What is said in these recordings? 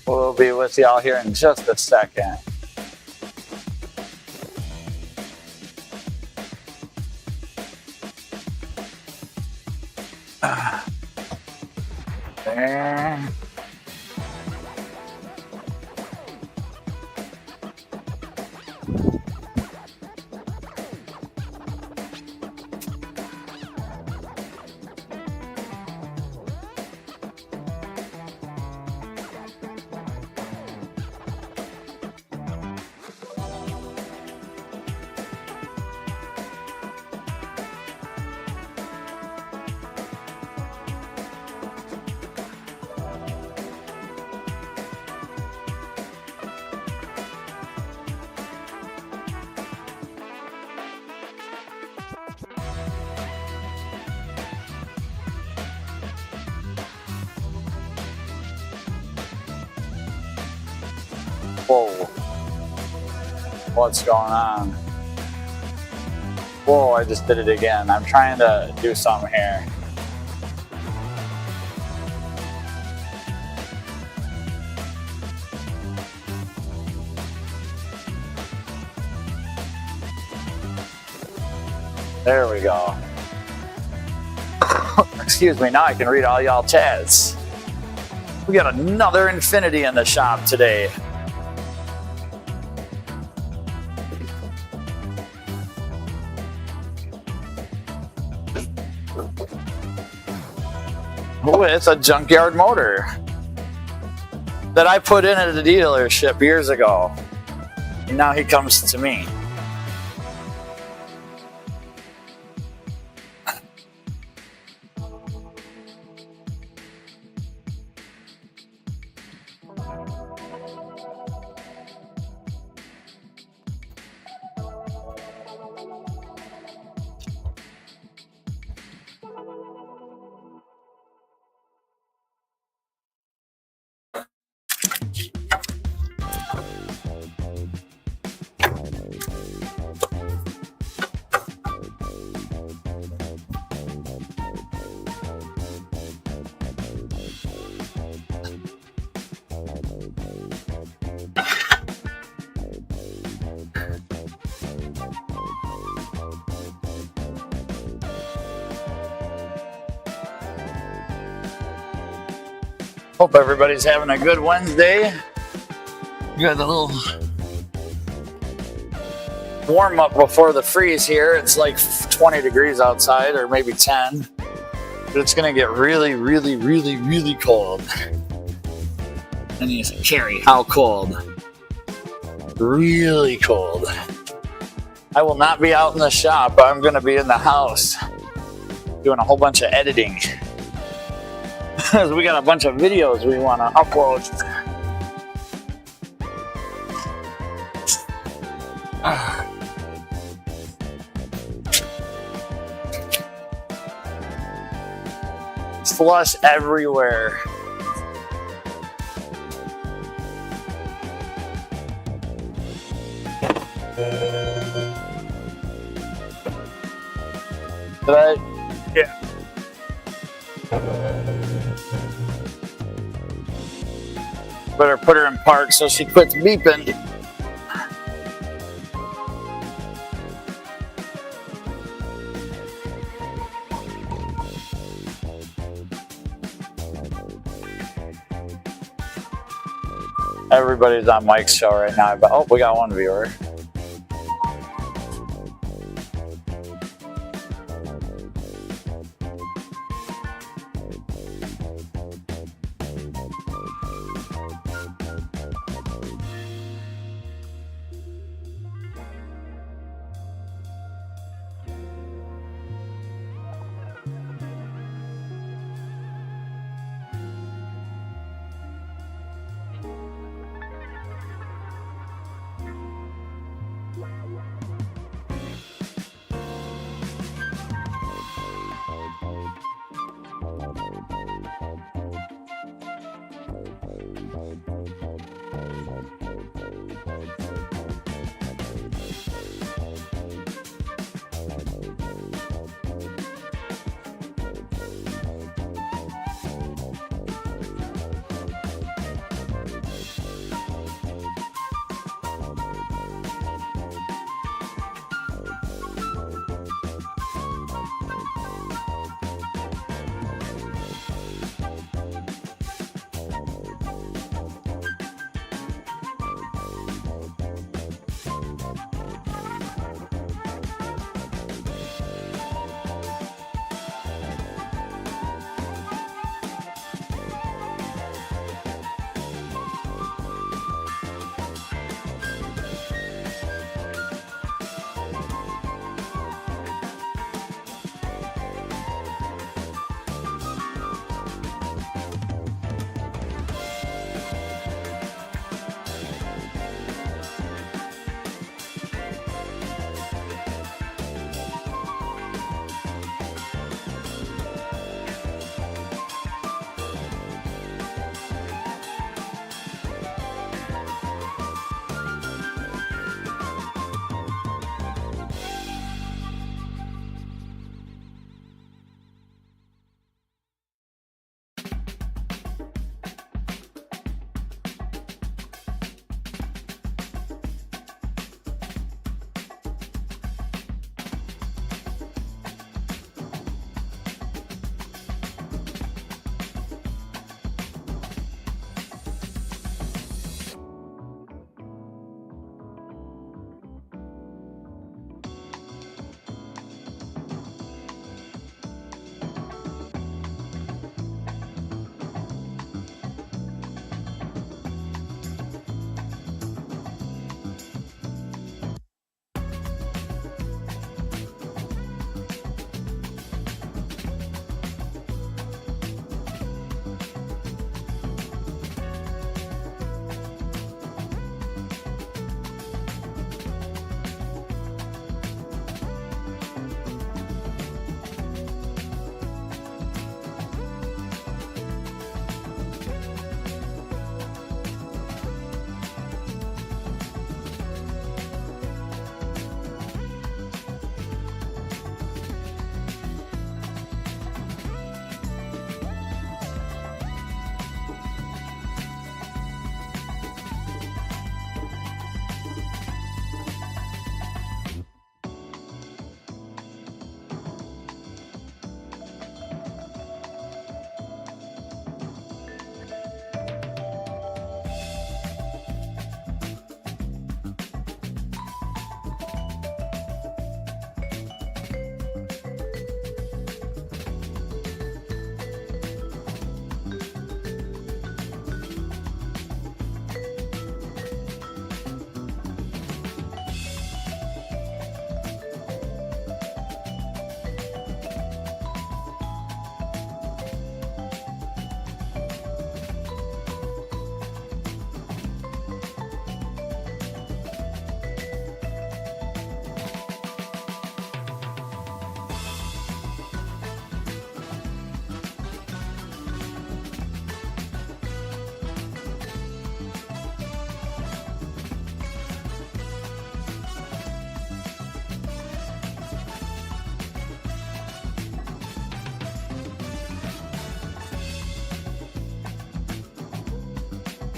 We'll be with y'all here in just a second. There. Whoa. What's going on? Whoa, I just did it again. I'm trying to do something here. There we go. Excuse me, now I can read all y'all chats. We got another Infiniti in the shop today. Oh, it's a junkyard motor that I put in at the dealership years ago. And now he comes to me. Hope everybody's having a good Wednesday. We got a little warm up before the freeze here. It's like 20 degrees outside, or maybe 10. But it's going to get really, really, really, really cold. And you say, Carrie, how cold? Really cold. I will not be out in the shop. I'm going to be in the house doing a whole bunch of editing. We got a bunch of videos we want to upload. Slush everywhere. Did I? Yeah. Better put her in park so she quits beeping. Everybody's on Mike's show right now. But oh, we got one viewer.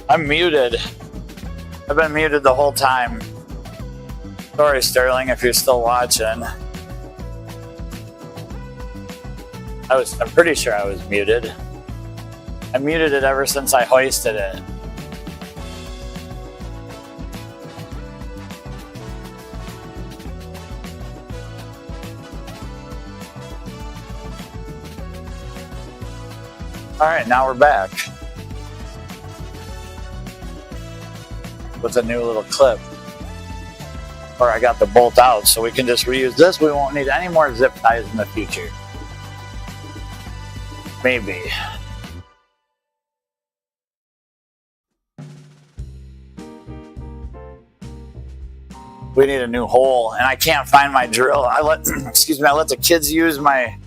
I'm muted. I've been muted the whole time. Sorry, Sterling, if you're still watching. I'm pretty sure I was muted. I muted it ever since I hoisted it. All right, now we're back with a new little clip. Or I got the bolt out, so we can just reuse this. We won't need any more zip ties in the future. Maybe. We need a new hole, and I can't find my drill. I let the kids use my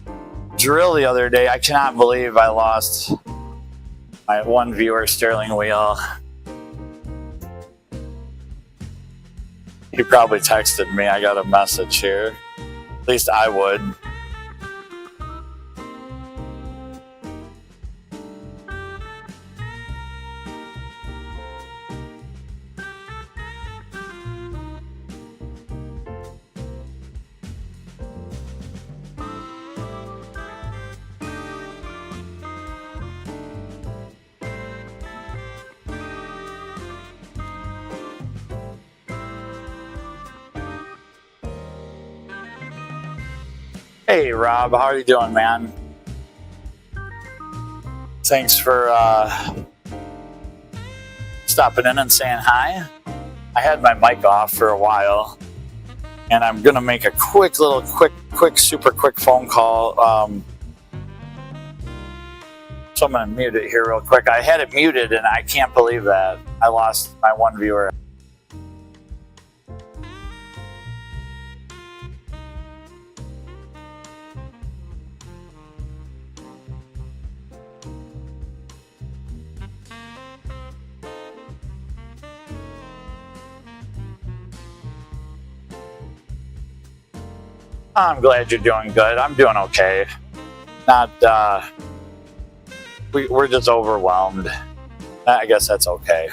drill the other day. I cannot believe I lost my one viewer Sterling wheel. He probably texted me. I got a message here. At least I would. Hey Rob, how are you doing, man? Thanks for stopping in and saying hi. I had my mic off for a while, and I'm gonna make a super quick phone call. So I'm gonna mute it here real quick. I had it muted, and I can't believe that I lost my one viewer. I'm glad you're doing good. I'm doing okay. We're just overwhelmed. I guess that's okay.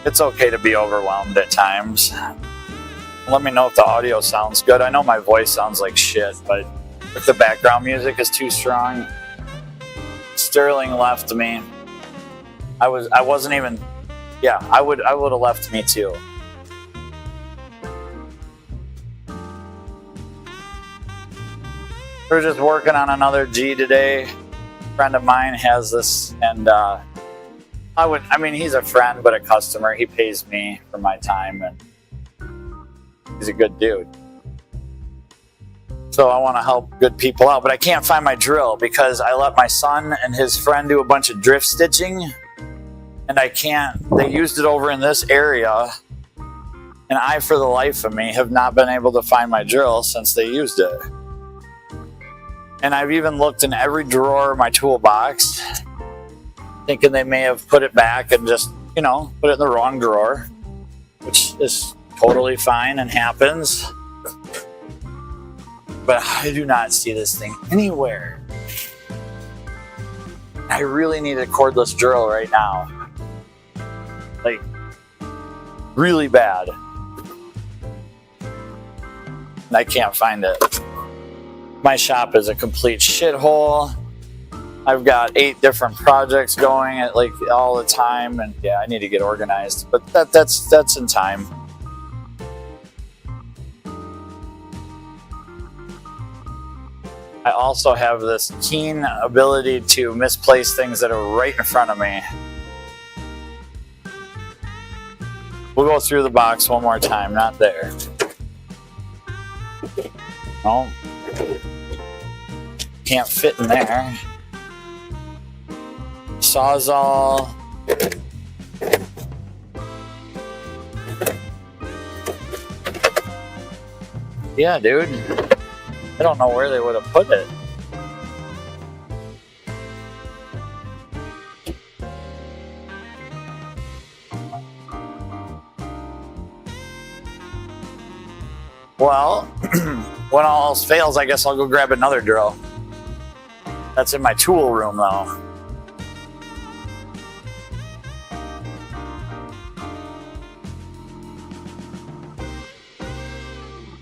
It's okay to be overwhelmed at times. Let me know if the audio sounds good. I know my voice sounds like shit, but if the background music is too strong. Sterling left me. I wasn't even. Yeah, I would have left me too. We're just working on another G today. A friend of mine has this, and he's a friend but a customer. He pays me for my time, and he's a good dude. So I want to help good people out, but I can't find my drill because I let my son and his friend do a bunch of drift stitching, and I can't. They used it over in this area, and I, for the life of me, have not been able to find my drill since they used it. And I've even looked in every drawer of my toolbox, thinking they may have put it back and just, put it in the wrong drawer, which is totally fine and happens. But I do not see this thing anywhere. I really need a cordless drill right now. Like, really bad. And I can't find it. My shop is a complete shithole. I've got 8 different projects going at all the time, and yeah, I need to get organized. But that's in time. I also have this keen ability to misplace things that are right in front of me. We'll go through the box one more time. Not there. No. Can't fit in there. Sawzall. Yeah, dude. I don't know where they would have put it. Well, when all else fails, I guess I'll go grab another drill. That's in my tool room, though.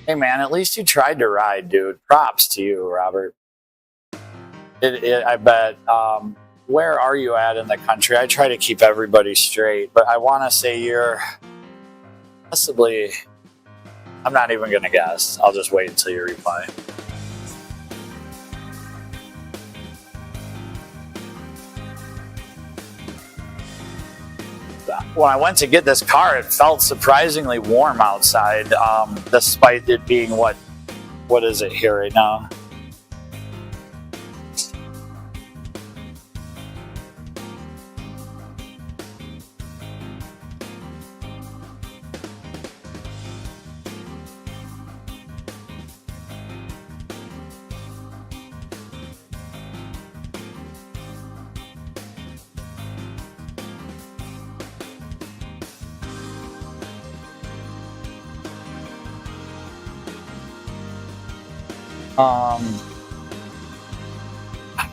Hey man, at least you tried to ride, dude. Props to you, Robert. I bet. Where are you at in the country? I try to keep everybody straight, but I want to say you're possibly. I'm not even going to guess. I'll just wait until you reply. When I went to get this car, it felt surprisingly warm outside, despite it being what is it here right now?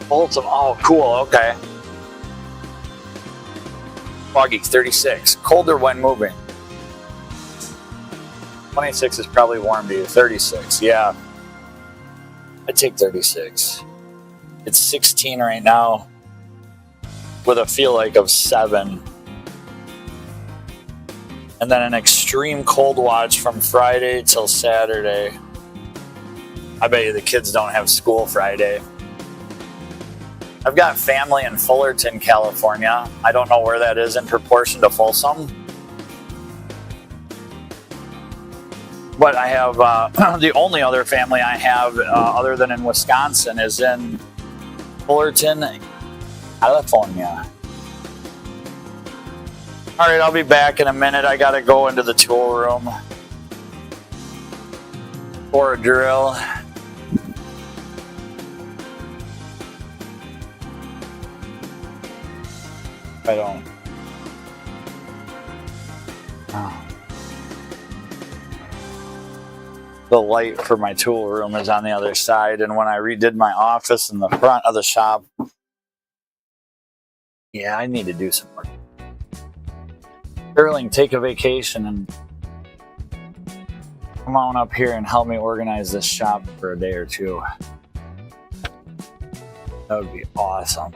Bolts of, oh, cool, okay. Foggy 36, colder when moving. 26 is probably warm to you. 36, yeah. I'd take 36. It's 16 right now with a feel like of 7. And then an extreme cold watch from Friday till Saturday. I bet you the kids don't have school Friday. I've got family in Fullerton, California. I don't know where that is in proportion to Folsom. But I have, the only other family I have other than in Wisconsin is in Fullerton, California. All right, I'll be back in a minute. I got to go into the tool room for a drill. I don't. Oh. The light for my tool room is on the other side, and when I redid my office in the front of the shop, yeah, I need to do some work. Sterling, take a vacation and come on up here and help me organize this shop for a day or two. That would be awesome.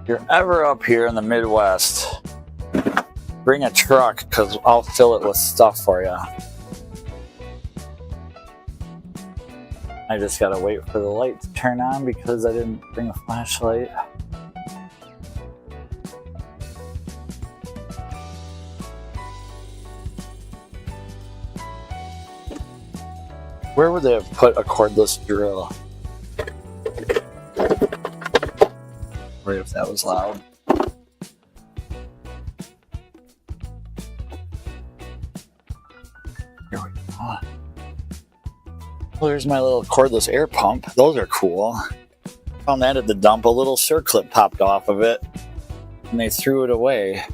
If you're ever up here in the Midwest, bring a truck because I'll fill it with stuff for you. I just gotta wait for the light to turn on because I didn't bring a flashlight. Where would they have put a cordless drill? Right, if that was loud. Here we go. Well, there's my little cordless air pump. Those are cool. Found that at the dump. A little circlip popped off of it, and they threw it away.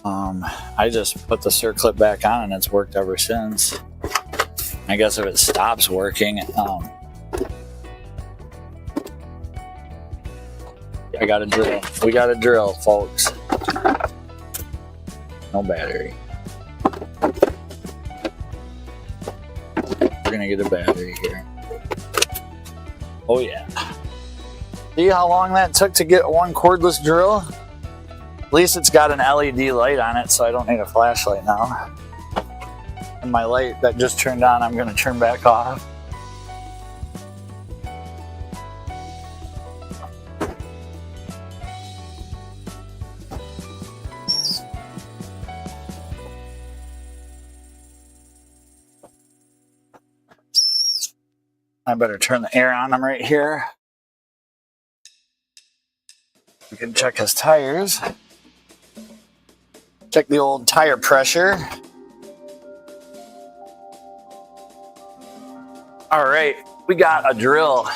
I just put the circlip back on, and it's worked ever since. I guess if it stops working, I got a drill. We got a drill, folks. No battery. We're gonna get a battery here. Oh yeah. See how long that took to get one cordless drill? At least it's got an LED light on it, so I don't need a flashlight now. And my light that just turned on, I'm gonna turn back off. I better turn the air on. I'm right here. We can check his tires. Check the old tire pressure. All right, we got a drill.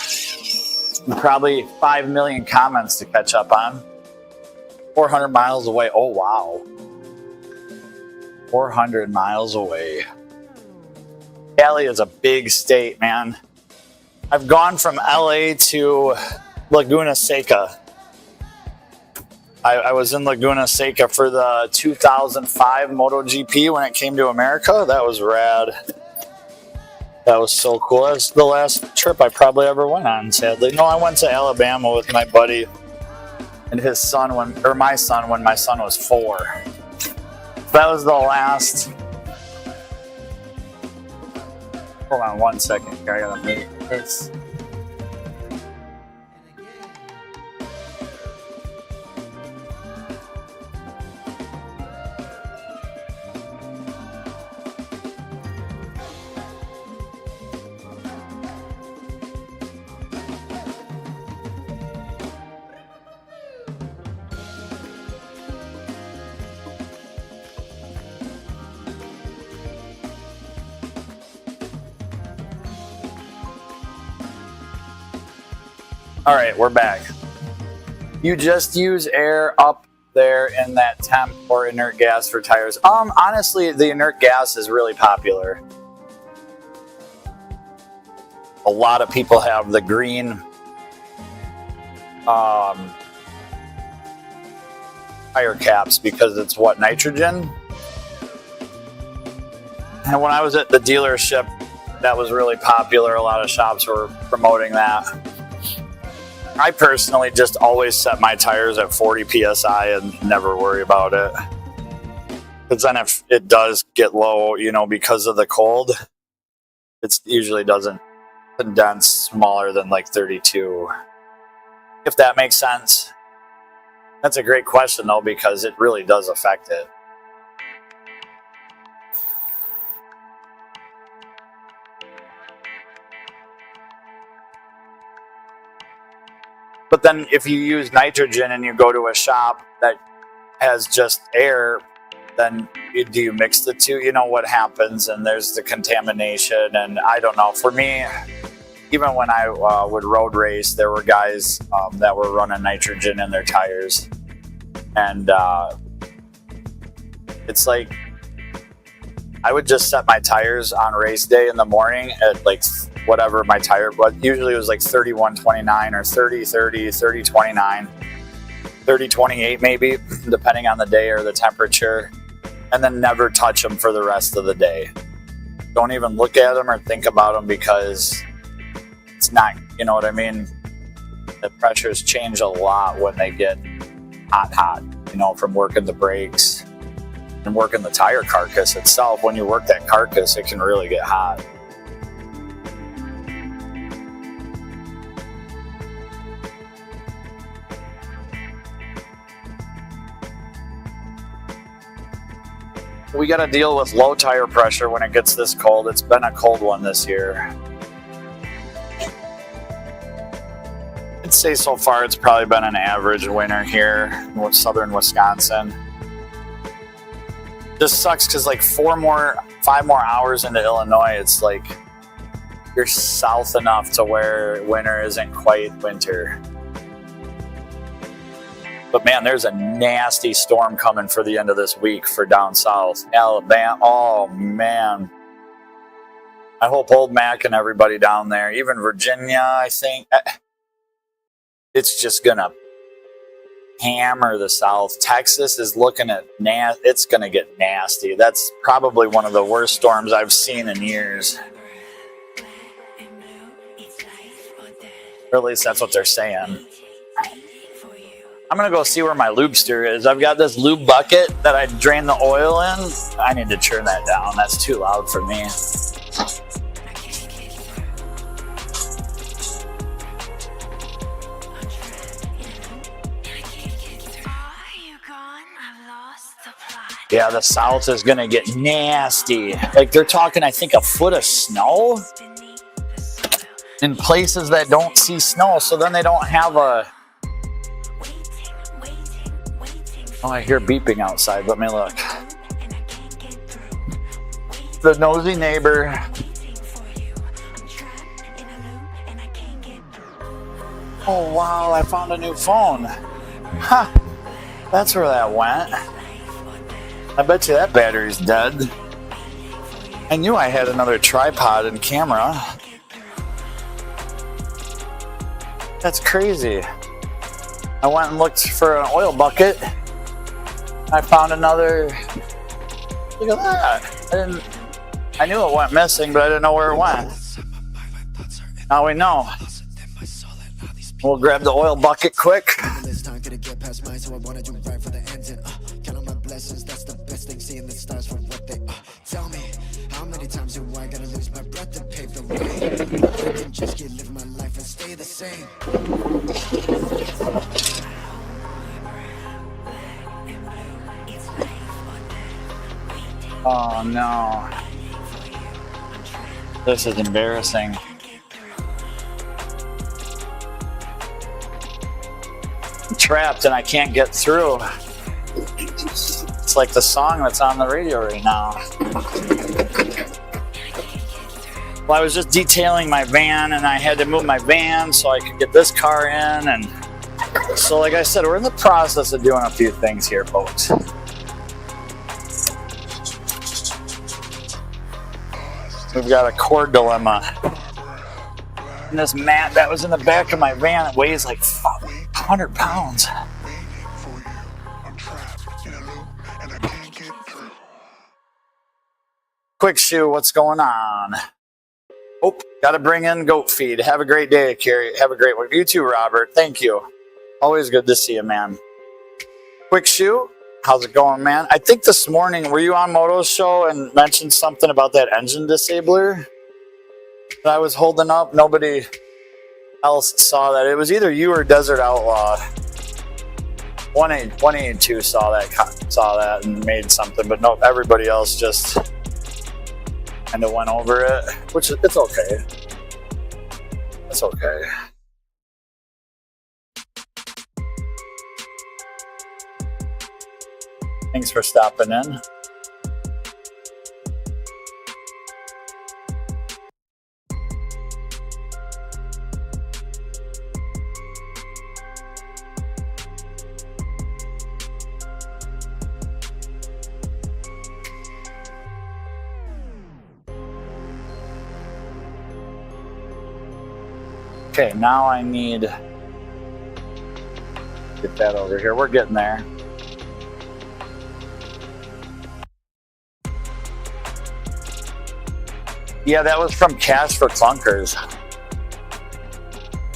Probably 5 million comments to catch up on. 400 miles away. Oh, wow. 400 miles away. Cali is a big state, man. I've gone from LA to Laguna Seca. I was in Laguna Seca for the 2005 MotoGP when it came to America. That was rad. That was so cool. That's the last trip I probably ever went on, sadly. No, I went to Alabama with my buddy and his son my son when my son was 4. That was the last. Hold on 1 second here. I gotta make this. All right, we're back. You just use air up there in that temp or inert gas for tires. Honestly, the inert gas is really popular. A lot of people have the green tire caps because it's what, nitrogen? And when I was at the dealership, that was really popular. A lot of shops were promoting that. I personally just always set my tires at 40 PSI and never worry about it. Because then if it does get low, because of the cold, it usually doesn't condense smaller than like 32. If that makes sense. That's a great question though, because it really does affect it. But then if you use nitrogen and you go to a shop that has just air, then do you mix the two? You know what happens, and there's the contamination. And I don't know. For me, even when I would road race, there were guys that were running nitrogen in their tires. And it's like, I would just set my tires on race day in the morning at like whatever my tire, but usually it was like 31.29 or 30.30, 30.29, 30.28 maybe, depending on the day or the temperature, and then never touch them for the rest of the day. Don't even look at them or think about them because it's not, you know what I mean? The pressures change a lot when they get hot, from working the brakes and working the tire carcass itself. When you work that carcass, it can really get hot. We got to deal with low tire pressure when it gets this cold. It's been a cold one this year. I'd say so far it's probably been an average winter here in southern Wisconsin. Just sucks because like 5 more hours into Illinois, it's like you're south enough to where winter isn't quite winter. But man, there's a nasty storm coming for the end of this week for down south. Alabama, oh man. I hope Old Mac and everybody down there, even Virginia, I think, it's just gonna hammer the south. Texas is looking at, it's gonna get nasty. That's probably one of the worst storms I've seen in years. Or at least that's what they're saying. I'm gonna go see where my lube stir is. I've got this lube bucket that I drain the oil in. I need to turn that down. That's too loud for me. Yeah, the south is gonna get nasty. Like they're talking, I think, a foot of snow in places that don't see snow. So then they don't have a. Oh, I hear beeping outside. Let me look. The nosy neighbor. Oh, wow. I found a new phone. Huh. That's where that went. I bet you that battery's dead. I knew I had another tripod and camera. That's crazy. I went and looked for an oil bucket. I found another. Look at that. I knew it went missing, but I didn't know where it went. Now we know. We'll grab the oil bucket quick. Tell me, how many times do I gotta lose my breath to pave the way? I can just keep living my life and stay the same. Oh no. This is embarrassing. I'm trapped and I can't get through. It's like the song that's on the radio right now. Well, I was just detailing my van and I had to move my van so I could get this car in. And so, like I said, we're in the process of doing a few things here, folks. We've got a cord dilemma. And this mat that was in the back of my van, it weighs like 100 pounds. Quick shoe, what's going on? Oh, gotta bring in goat feed. Have a great day, Carrie. Have a great one. You too, Robert. Thank you. Always good to see you, man. Quick shoe, how's it going, man? I think this morning, were you on Moto's show and mentioned something about that engine disabler that I was holding up? Nobody else saw that. It was either you or Desert Outlaw. 182 saw that and made something, but no, everybody else just kind of went over it, which it's okay. It's okay. Thanks for stopping in. Okay, now I need to get that over here. We're getting there. Yeah, that was from Cash for Clunkers.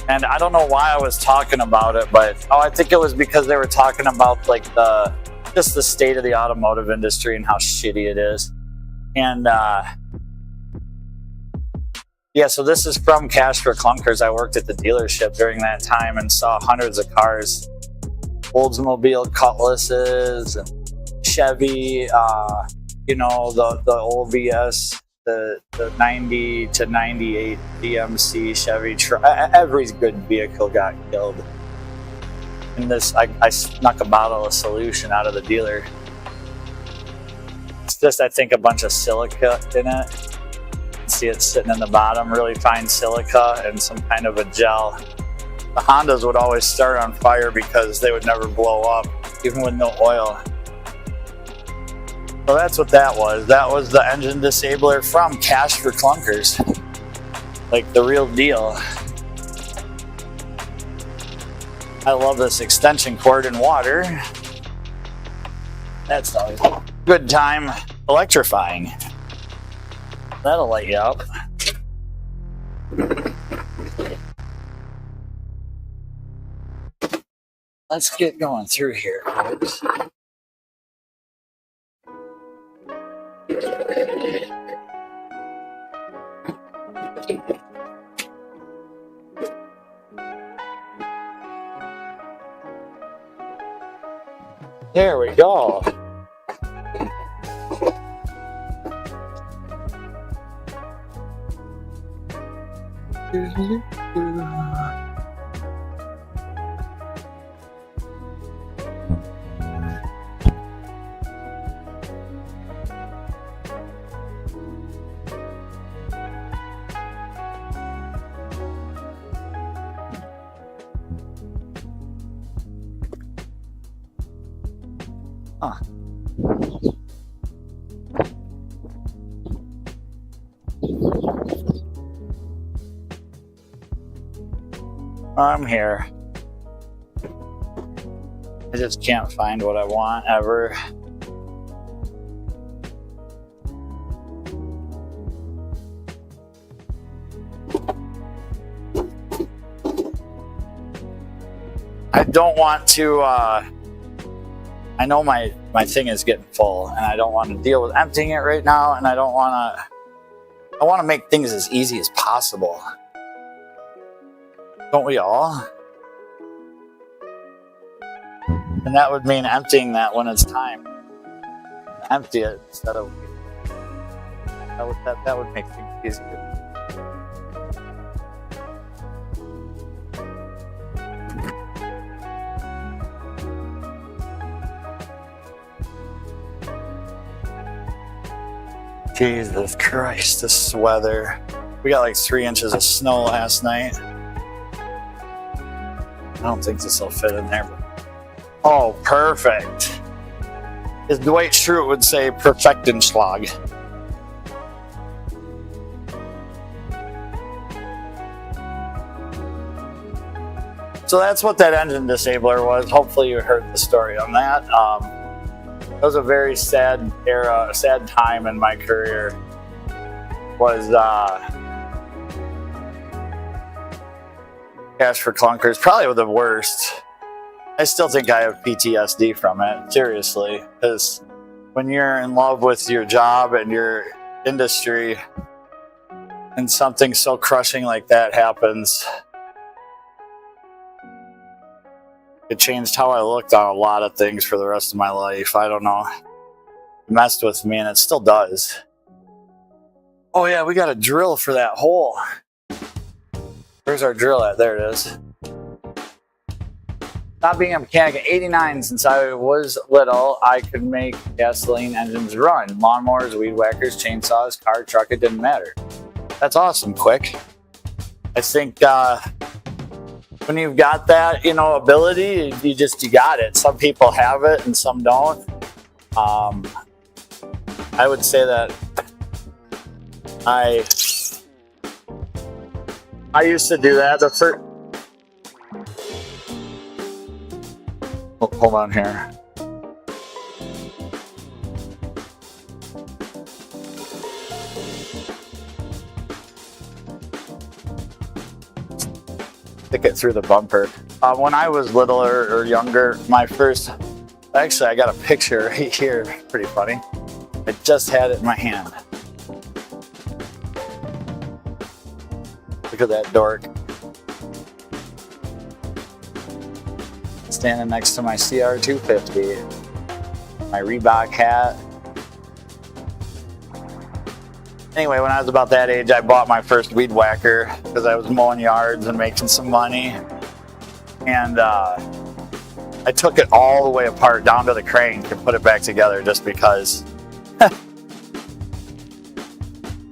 And I don't know why I was talking about it, but I think it was because they were talking about like just the state of the automotive industry and how shitty it is. And yeah, so this is from Cash for Clunkers. I worked at the dealership during that time and saw hundreds of cars, Oldsmobile Cutlasses, and Chevy, you know, the old VS, the 90 to 98 DMC Chevy truck. Every good vehicle got killed. And this, I snuck a bottle of solution out of the dealer. It's just, I think, a bunch of silica in it. See it sitting in the bottom, really fine silica and some kind of a gel. The Hondas would always start on fire because they would never blow up, even with no oil. So that's what that was. That was the engine disabler from Cash for Clunkers. Like the real deal. I love this extension cord in water. That's always a good time electrifying. That'll light you up. Let's get going through here, folks. There we go. I'm here. I just can't find what I want ever. I don't want to, I know my thing is getting full and I don't want to deal with emptying it right now, and I want to make things as easy as possible. Don't we all? And that would mean emptying that when it's time. Empty it instead of, that would make things easier. Jesus Christ, this weather. We got like 3 inches of snow last night. I don't think this will fit in there. But... oh, perfect. As Dwight Schrute would say, Perfektenschlag. So that's what that engine disabler was. Hopefully you heard the story on that. It was a very sad era, a sad time in my career. Was Cash for Clunkers, probably the worst. I still think I have PTSD from it, seriously, because when you're in love with your job and your industry and something so crushing like that happens, it changed how I looked on a lot of things for the rest of my life. I don't know. It messed with me, and it still does. Oh yeah, we got a drill for that hole. Where's our drill at? There it is. Not being a mechanic at 89 since I was little, I could make gasoline engines run. Lawnmowers, weed whackers, chainsaws, car, truck, it didn't matter. That's awesome, Quick. I think when you've got that, ability, you got it. Some people have it and some don't. I would say that I used to do that. The first, hold on here. Stick it through the bumper. When I was littler or younger, actually I got a picture right here, pretty funny. I just had it in my hand. Look at that dork. Standing next to my CR250, my Reebok hat. Anyway, when I was about that age, I bought my first weed whacker because I was mowing yards and making some money. And I took it all the way apart down to the crank and put it back together just because.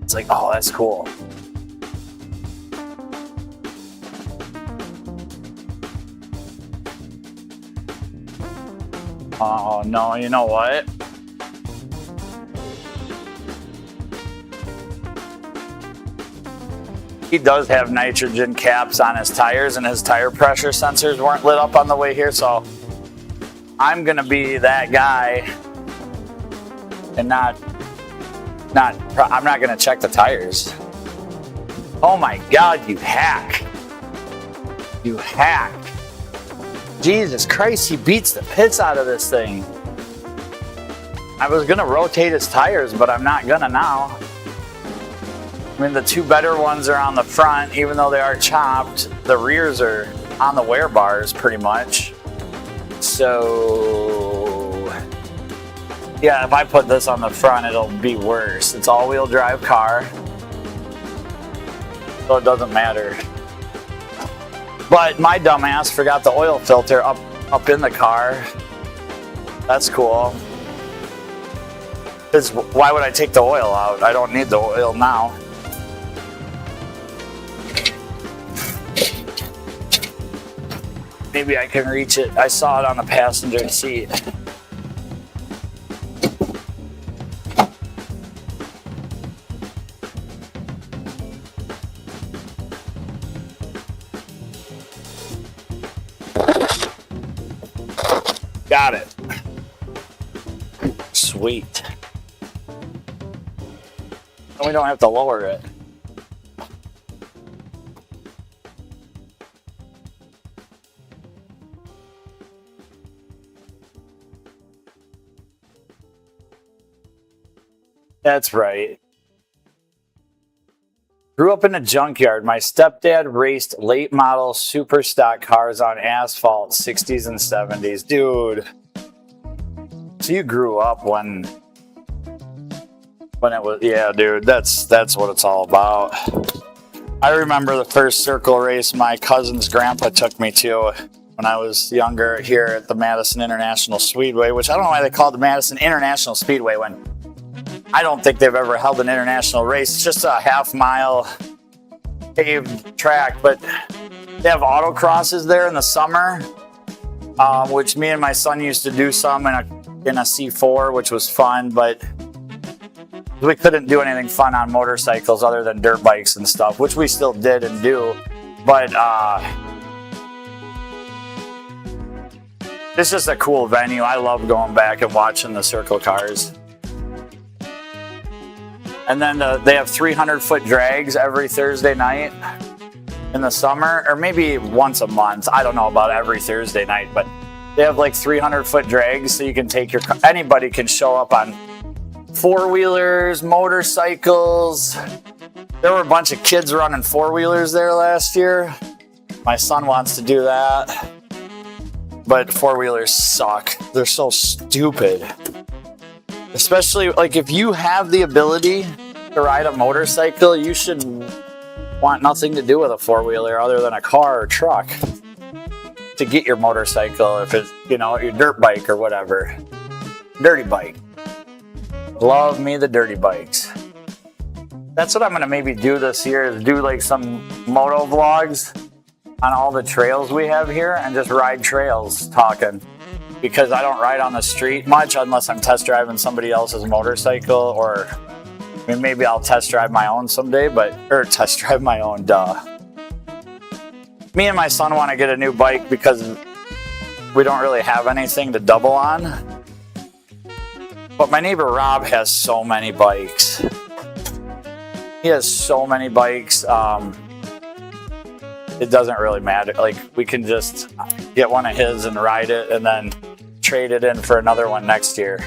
It's like, oh, that's cool. Oh, no, you know what? He does have nitrogen caps on his tires, and his tire pressure sensors weren't lit up on the way here, so I'm gonna be that guy and I'm not gonna check the tires. Oh my God, you hack. You hack. Jesus Christ, he beats the piss out of this thing. I was gonna rotate his tires, but I'm not gonna now. I mean, the two better ones are on the front, even though they are chopped. The rears are on the wear bars pretty much. So, yeah, if I put this on the front, it'll be worse. It's all-wheel drive car, so it doesn't matter. But my dumbass forgot the oil filter up in the car. That's cool. Because why would I take the oil out? I don't need the oil now. Maybe I can reach it. I saw it on the passenger seat. Got it. Sweet. And we don't have to lower it. That's right. Grew up in a junkyard. My stepdad raced late model super stock cars on asphalt, 60s and 70s. Dude. So you grew up when it was, yeah, dude, that's what it's all about. I remember the first circle race my cousin's grandpa took me to when I was younger here at the Madison International Speedway, which I don't know why they call it the Madison International Speedway when I don't think they've ever held an international race. It's just a half-mile paved track, but they have autocrosses there in the summer, which me and my son used to do some in a C4, which was fun, but we couldn't do anything fun on motorcycles other than dirt bikes and stuff, which we still did and do. But it's just a cool venue. I love going back and watching the circle cars. And then they have 300-foot drags every Thursday night in the summer, or maybe once a month. I don't know about every Thursday night, but they have like 300-foot drags, so you can take your car. Anybody can show up on four-wheelers, motorcycles. There were a bunch of kids running four-wheelers there last year. My son wants to do that, but four-wheelers suck. They're so stupid. Especially, like, if you have the ability to ride a motorcycle, you should want nothing to do with a four-wheeler other than a car or truck to get your motorcycle, if it's, you know, your dirt bike or whatever. Dirty bike. Love me the dirty bikes. That's what I'm going to maybe do this year, is do like some moto vlogs on all the trails we have here and just ride trails talking. Because I don't ride on the street much unless I'm test driving somebody else's motorcycle, or I mean, maybe I'll test drive my own someday, or test drive my own, duh. Me and my son want to get a new bike because we don't really have anything to double on. But my neighbor Rob has so many bikes. He has so many bikes. It doesn't really matter. Like, we can just get one of his and ride it and then trade it in for another one next year.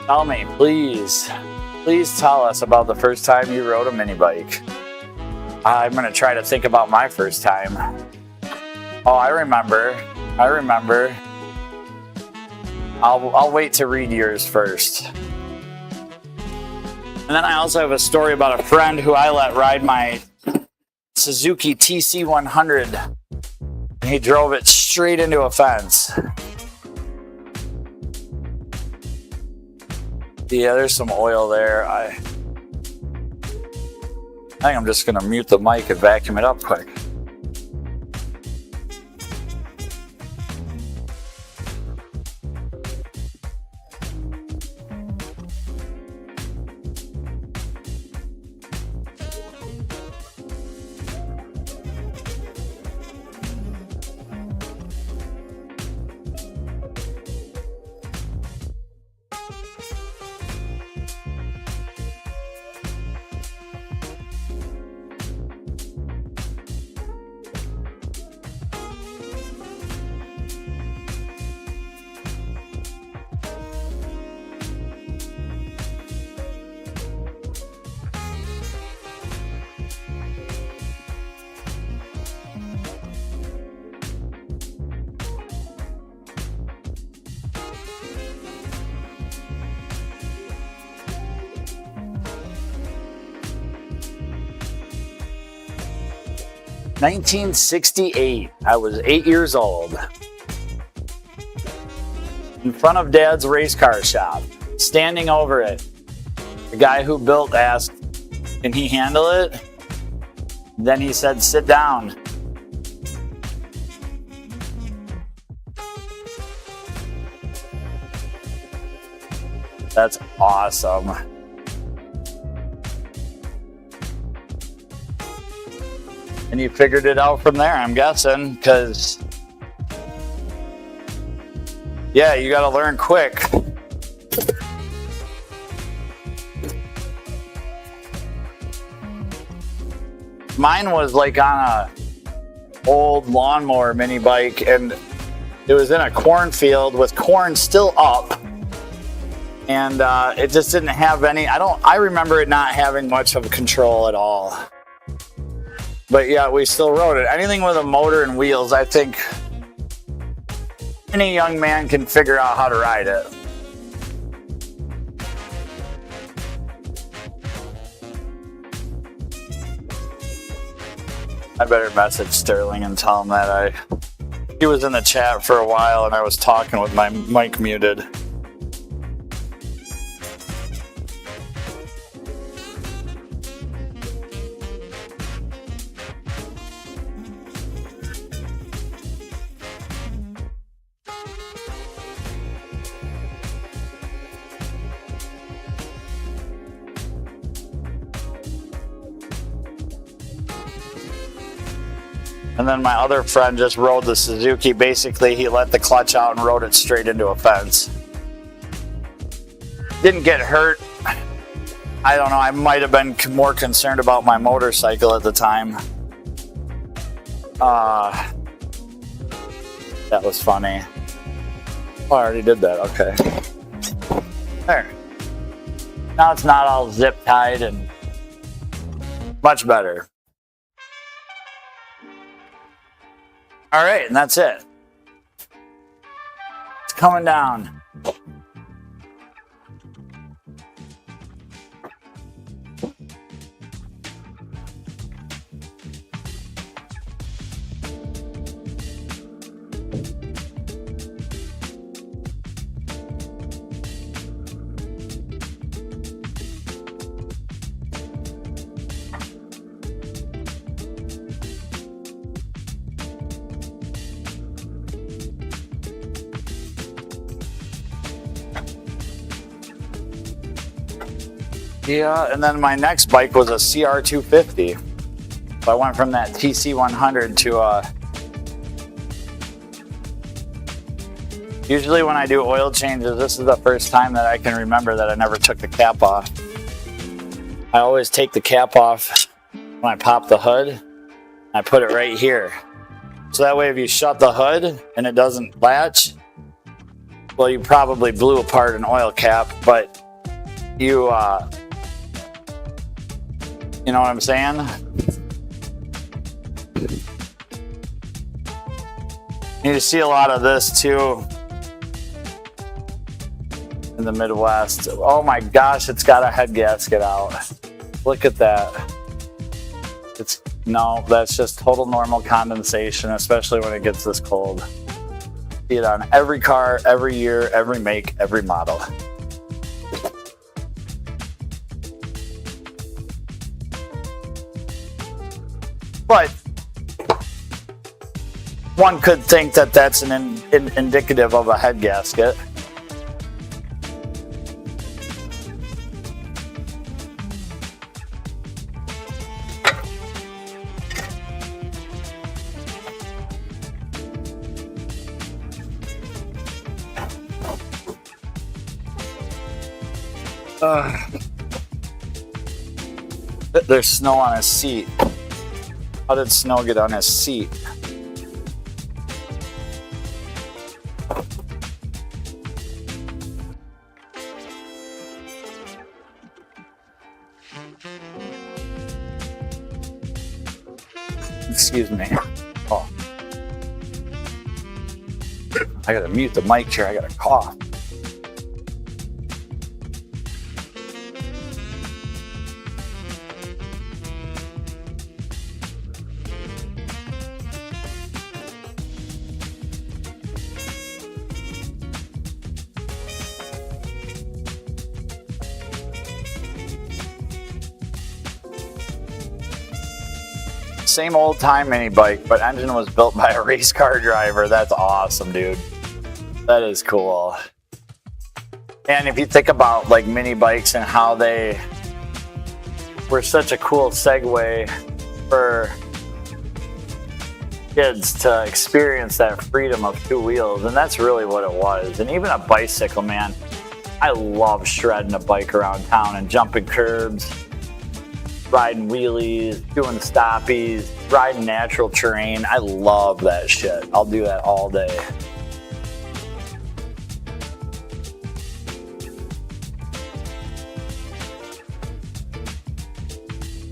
Tell me, please tell us about the first time you rode a mini bike. I'm going to try to think about my first time. Oh, I remember. I'll wait to read yours first. And then I also have a story about a friend who I let ride my Suzuki TC100. And he drove it straight into a fence. Yeah, there's some oil there. I think I'm just going to mute the mic and vacuum it up quick. $1968. I was 8 years old. In front of Dad's race car shop, standing over it. The guy who built asked, "Can he handle it?" Then he said, "Sit down." That's awesome. And you figured it out from there, I'm guessing, because yeah, you got to learn quick. Mine was like on a old lawnmower mini bike, and it was in a cornfield with corn still up, and it just didn't have any. I remember it not having much of control at all. But yeah, we still rode it. Anything with a motor and wheels, I think any young man can figure out how to ride it. I better message Sterling and tell him that he was in the chat for a while and I was talking with my mic muted. And then my other friend just rode the Suzuki. Basically, he let the clutch out and rode it straight into a fence. Didn't get hurt. I don't know. I might have been more concerned about my motorcycle at the time. That was funny. Oh, I already did that. Okay. There. Now it's not all zip tied and much better. All right, and that's it. It's coming down. Yeah, and then my next bike was a CR250. So I went from that TC100 to usually when I do oil changes, this is the first time that I can remember that I never took the cap off. I always take the cap off when I pop the hood. I put it right here. So that way if you shut the hood and it doesn't latch, well, you probably blew apart an oil cap, but you know what I'm saying? You see a lot of this too in the Midwest. Oh my gosh, it's got a head gasket out. Look at that. No, that's just total normal condensation, especially when it gets this cold. See it on every car, every year, every make, every model. But one could think that that's an indicative of a head gasket. There's snow on his seat. How did snow get on his seat? Excuse me. Oh. I gotta mute the mic here. I gotta cough. Same old time mini bike, but engine was built by a race car driver. That's awesome, dude. That is cool. And if you think about like mini bikes and how they were such a cool segue for kids to experience that freedom of two wheels, and that's really what it was. And even a bicycle, man, I love shredding a bike around town and jumping curbs, riding wheelies, doing stoppies, riding natural terrain. I love that shit. I'll do that all day.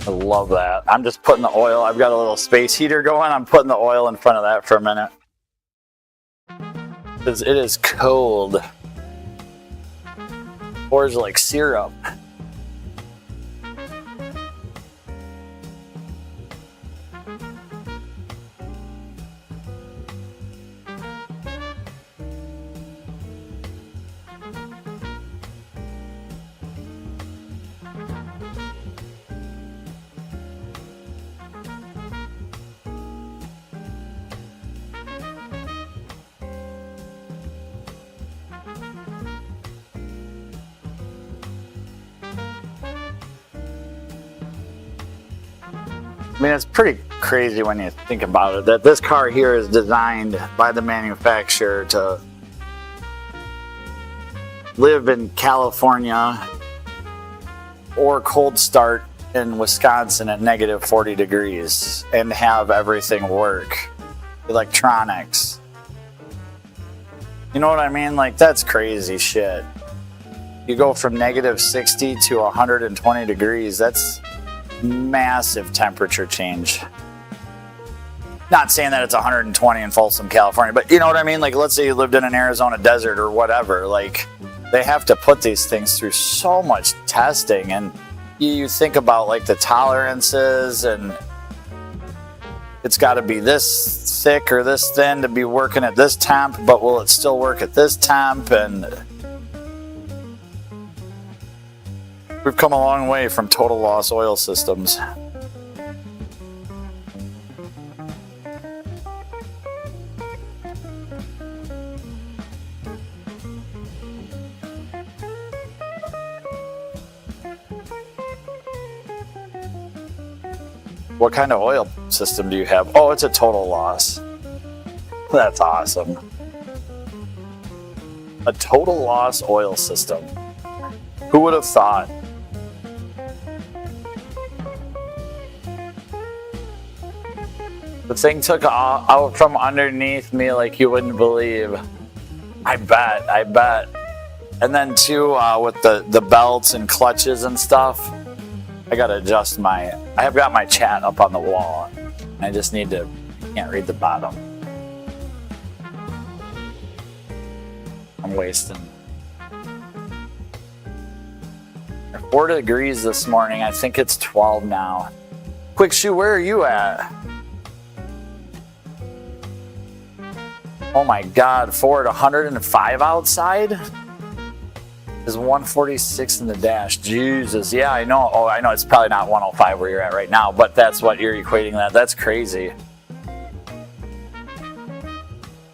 I love that. I'm just putting the oil. I've got a little space heater going. I'm putting the oil in front of that for a minute. Because it is cold. Pours like syrup. I mean, it's pretty crazy when you think about it, that this car here is designed by the manufacturer to live in California or cold start in Wisconsin at negative 40 degrees and have everything work. Electronics. You know what I mean? Like, that's crazy shit. You go from negative 60 to 120 degrees. That's massive temperature change. Not saying that it's 120 in Folsom, California, but you know what I mean? Like, let's say you lived in an Arizona desert or whatever. Like, they have to put these things through so much testing, and you think about like the tolerances, and it's got to be this thick or this thin to be working at this temp, but will it still work at this temp? And we've come a long way from total loss oil systems. What kind of oil system do you have? Oh, it's a total loss. That's awesome. A total loss oil system. Who would have thought? The thing took out from underneath me like you wouldn't believe. I bet. And then too, with the belts and clutches and stuff, I gotta adjust I have got my chat up on the wall. I just need to, can't read the bottom. I'm wasting. 4 degrees this morning. I think it's 12 now. Quick Shoe, where are you at? Oh my God, Ford, 105 outside? Is 146 in the dash. Jesus, yeah, I know. Oh, I know it's probably not 105 where you're at right now, but that's what you're equating that. That's crazy.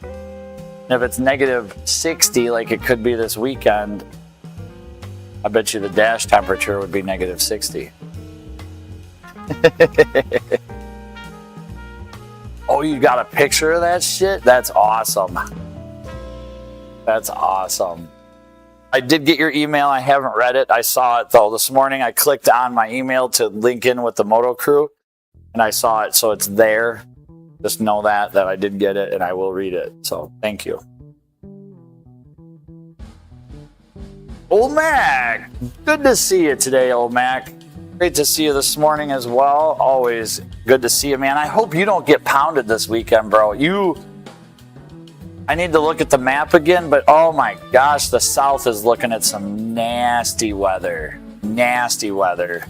And if it's negative 60, like it could be this weekend, I bet you the dash temperature would be negative 60. Oh, you got a picture of that shit? That's awesome. That's awesome. I did get your email. I haven't read it. I saw it though this morning. I clicked on my email to link in with the Moto Crew, and I saw it, so it's there. Just know that I did get it, and I will read it. So thank you. Old Mac, good to see you today, Old Mac. Great to see you this morning as well. Always good to see you, man. I hope you don't get pounded this weekend, bro. I need to look at the map again, but oh my gosh, the South is looking at some nasty weather. Nasty weather.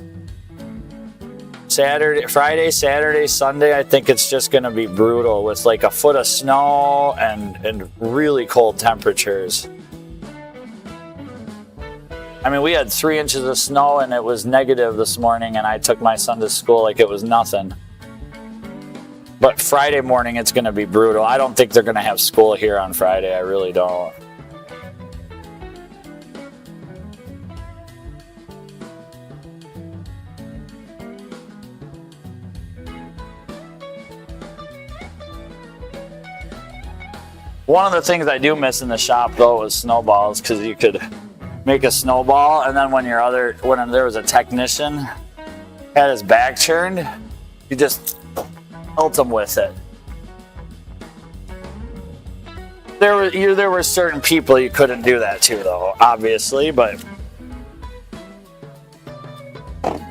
Friday, Saturday, Sunday, I think it's just going to be brutal with like a foot of snow and really cold temperatures. I mean, we had 3 inches of snow and it was negative this morning, and I took my son to school like it was nothing. But Friday morning, it's going to be brutal. I don't think they're going to have school here on Friday. I really don't. One of the things I do miss in the shop though was snowballs, because you could make a snowball, and then when there was a technician had his back turned, you just pelt him with it. There were certain people you couldn't do that to though, obviously, but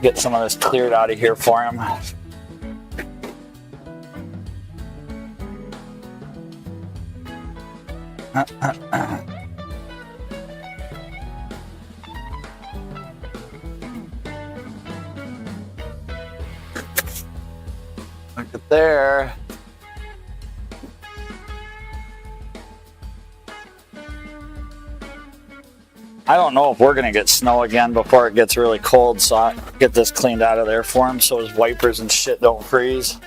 get some of this cleared out of here for him. Look at there. I don't know if we're going to get snow again before it gets really cold, so I get this cleaned out of there for him so his wipers and shit don't freeze.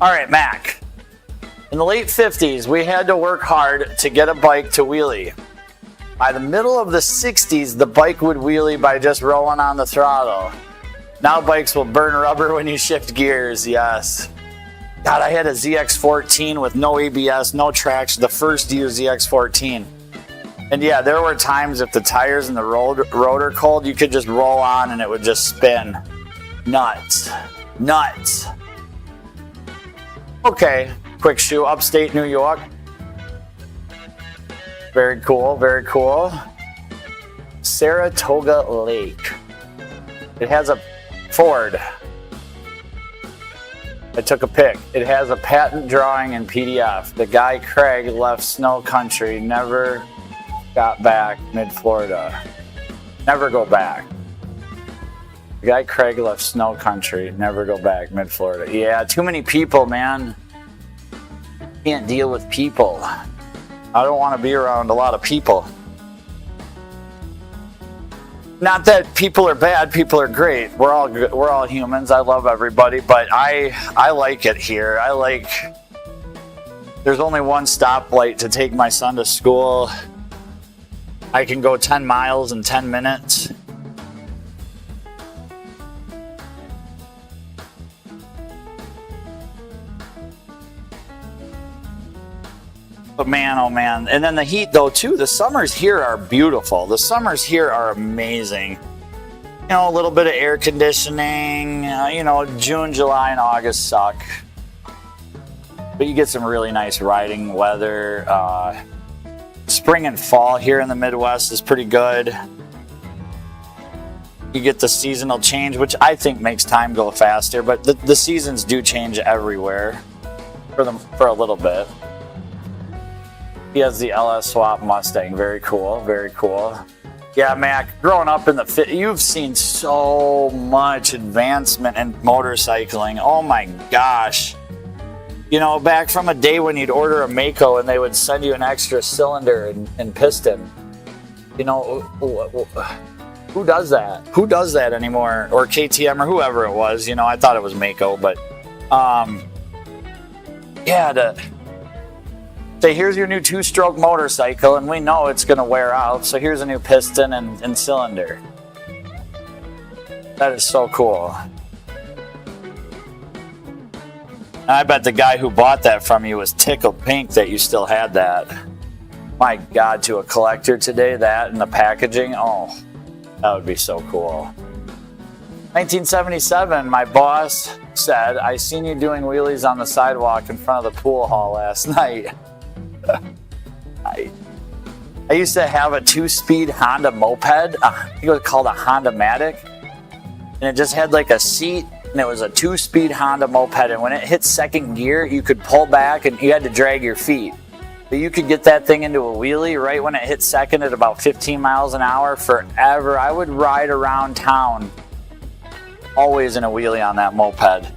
All right, Mac. In the late 50s, we had to work hard to get a bike to wheelie. By the middle of the 60s, the bike would wheelie by just rolling on the throttle. Now bikes will burn rubber when you shift gears, yes. God, I had a ZX14 with no ABS, no traction, the first year ZX14. And yeah, there were times if the tires and the rotor cold, you could just roll on and it would just spin. Nuts. Nuts. Okay, quick shoe, upstate New York. Very cool, very cool. Saratoga Lake. It has a Ford. I took a pic. It has a patent drawing in PDF. The guy Craig left snow country, never got back mid-Florida. Never go back. The guy Craig left snow country, never go back mid-Florida. Yeah, too many people, man. Can't deal with people. I don't want to be around a lot of people. Not that people are bad, people are great. We're all good. We're all humans. I love everybody, but I like it here. There's only one stoplight to take my son to school. I can go 10 miles in 10 minutes. But man, oh man. And then the heat though too. The summers here are beautiful. The summers here are amazing. You know, a little bit of air conditioning. June, July, and August suck. But you get some really nice riding weather. Spring and fall here in the Midwest is pretty good. You get the seasonal change, which I think makes time go faster. But the seasons do change everywhere for a little bit. He has the LS Swap Mustang. Very cool. Very cool. Yeah, Mac, growing up in you've seen so much advancement in motorcycling. Oh my gosh. You know, back from a day when you'd order a Mako and they would send you an extra cylinder and piston. You know, who does that? Who does that anymore? Or KTM or whoever it was. You know, I thought it was Mako, but yeah, say, here's your new 2-stroke motorcycle, and we know it's going to wear out, so here's a new piston and cylinder. That is so cool. And I bet the guy who bought that from you was tickled pink that you still had that. My God, to a collector today, that and the packaging, oh, that would be so cool. 1977, my boss said, I seen you doing wheelies on the sidewalk in front of the pool hall last night. I used to have a 2-speed Honda moped. I think it was called a Honda Matic. And it just had like a seat, and it was a 2-speed Honda moped. And when it hit second gear, you could pull back and you had to drag your feet. But you could get that thing into a wheelie right when it hit second at about 15 miles an hour forever. I would ride around town always in a wheelie on that moped.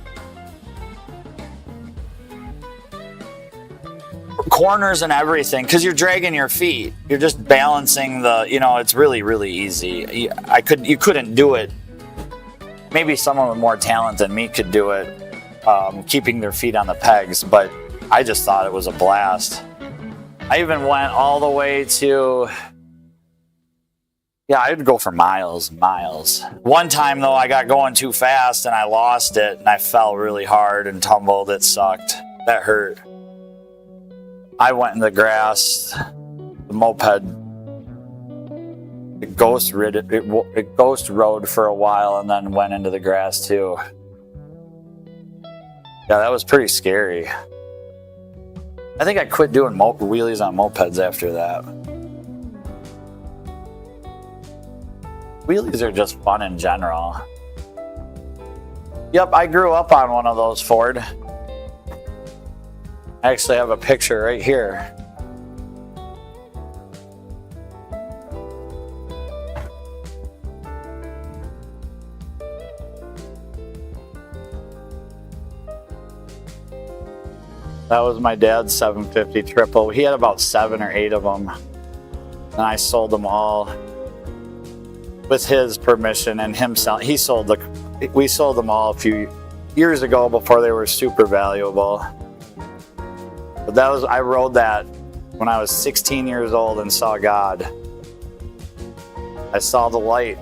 Corners and everything, because you're dragging your feet. You're just balancing it's really, really easy. You couldn't do it. Maybe someone with more talent than me could do it, keeping their feet on the pegs, but I just thought it was a blast. I even went all the way to, I'd go for miles and miles. One time though, I got going too fast and I lost it and I fell really hard and tumbled. It sucked. That hurt. I went in the grass. The moped, it ghost rode for a while and then went into the grass too. Yeah, that was pretty scary. I think I quit doing wheelies on mopeds after that. Wheelies are just fun in general. Yep, I grew up on one of those, Ford. I actually have a picture right here. That was my dad's 750 triple. He had about 7 or 8 of them. And I sold them all with his permission and him selling. We sold them all a few years ago before they were super valuable. But I rode that when I was 16 years old and saw God. I saw the light.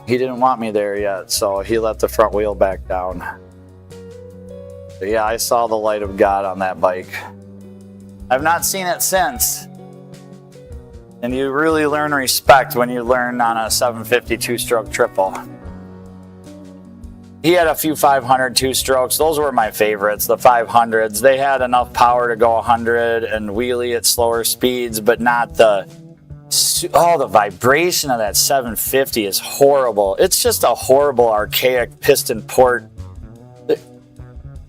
He didn't want me there yet, so he let the front wheel back down. But yeah, I saw the light of God on that bike. I've not seen it since. And you really learn respect when you learn on a 750 two-stroke triple. He had a few 500 two-strokes. Those were my favorites, the 500s. They had enough power to go 100 and wheelie at slower speeds, but not the vibration of that 750 is horrible. It's just a horrible, archaic piston port.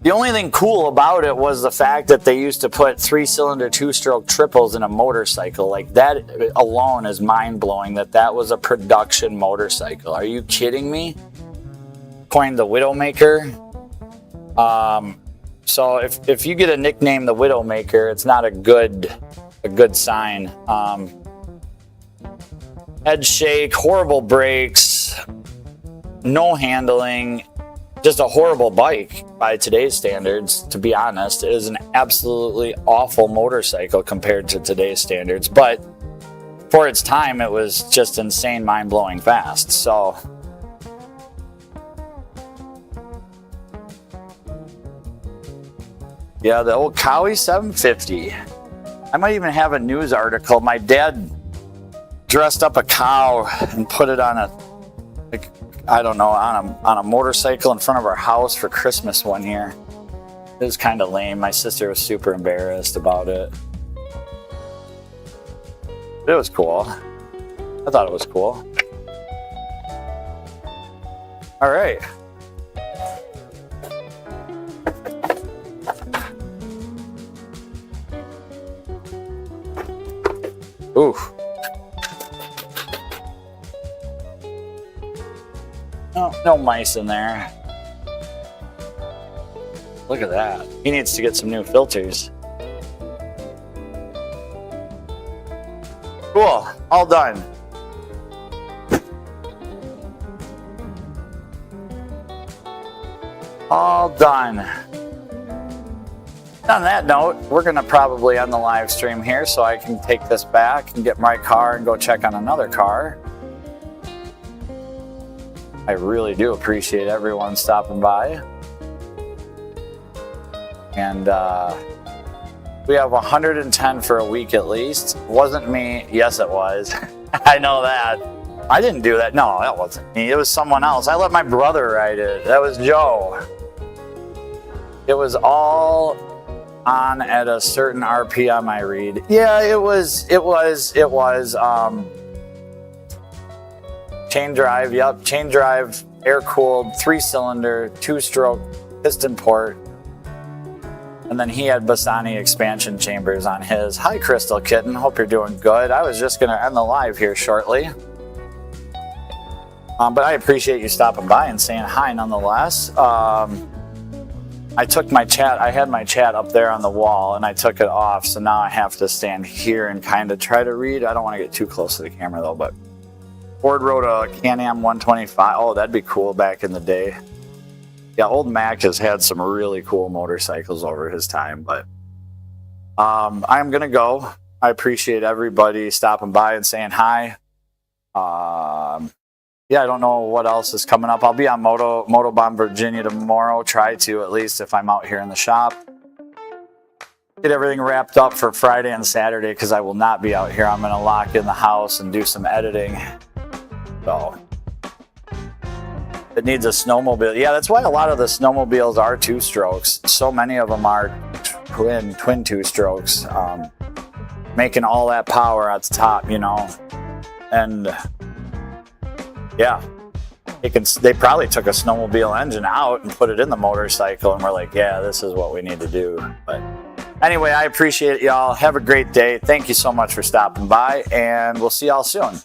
The only thing cool about it was the fact that they used to put 3-cylinder two-stroke triples in a motorcycle. Like, that alone is mind-blowing that was a production motorcycle. Are you kidding me? Coined the Widowmaker. So if you get a nickname the Widowmaker, it's not a good sign. Head shake, horrible brakes, no handling. Just a horrible bike by today's standards, to be honest. It is an absolutely awful motorcycle compared to today's standards. But for its time, it was just insane, mind-blowing fast. So yeah, the old Cowie 750. I might even have a news article. My dad dressed up a cow and put it on a motorcycle in front of our house for Christmas one year. It was kind of lame. My sister was super embarrassed about it. But it was cool. I thought it was cool. All right. Ooh. No mice in there. Look at that. He needs to get some new filters. Cool. All done. All done. On that note, we're going to probably end the live stream here so I can take this back and get my car and go check on another car. I really do appreciate everyone stopping by. And we have 110 for a week at least. Wasn't me. Yes, it was. I know that. I didn't do that. No, that wasn't me. It was someone else. I let my brother ride it. That was Joe. It was all on at a certain RPM, I read. Yeah, it was chain drive, yep, chain drive, air-cooled, 3-cylinder, 2-stroke, piston port. And then he had Bassani expansion chambers on his. Hi, Crystal Kitten. Hope you're doing good. I was just going to end the live here shortly. But I appreciate you stopping by and saying hi nonetheless. I took my chat. I had my chat up there on the wall, and I took it off. So now I have to stand here and kind of try to read. I don't want to get too close to the camera, though, but Ford rode a Can-Am 125. Oh, that'd be cool back in the day. Yeah, old Mac has had some really cool motorcycles over his time, but I'm going to go. I appreciate everybody stopping by and saying hi. Yeah, I don't know what else is coming up. I'll be on Motobomb Virginia tomorrow. Try to, at least, if I'm out here in the shop. get everything wrapped up for Friday and Saturday because I will not be out here. I'm going to lock in the house and do some editing. So it needs a snowmobile. Yeah, that's why a lot of the snowmobiles are 2-strokes. So many of them are twin 2-strokes, making all that power at the top, you know. And yeah, they probably took a snowmobile engine out and put it in the motorcycle, and we're like, yeah, this is what we need to do. But anyway, I appreciate it, y'all. Have a great day. Thank you so much for stopping by, and we'll see y'all soon.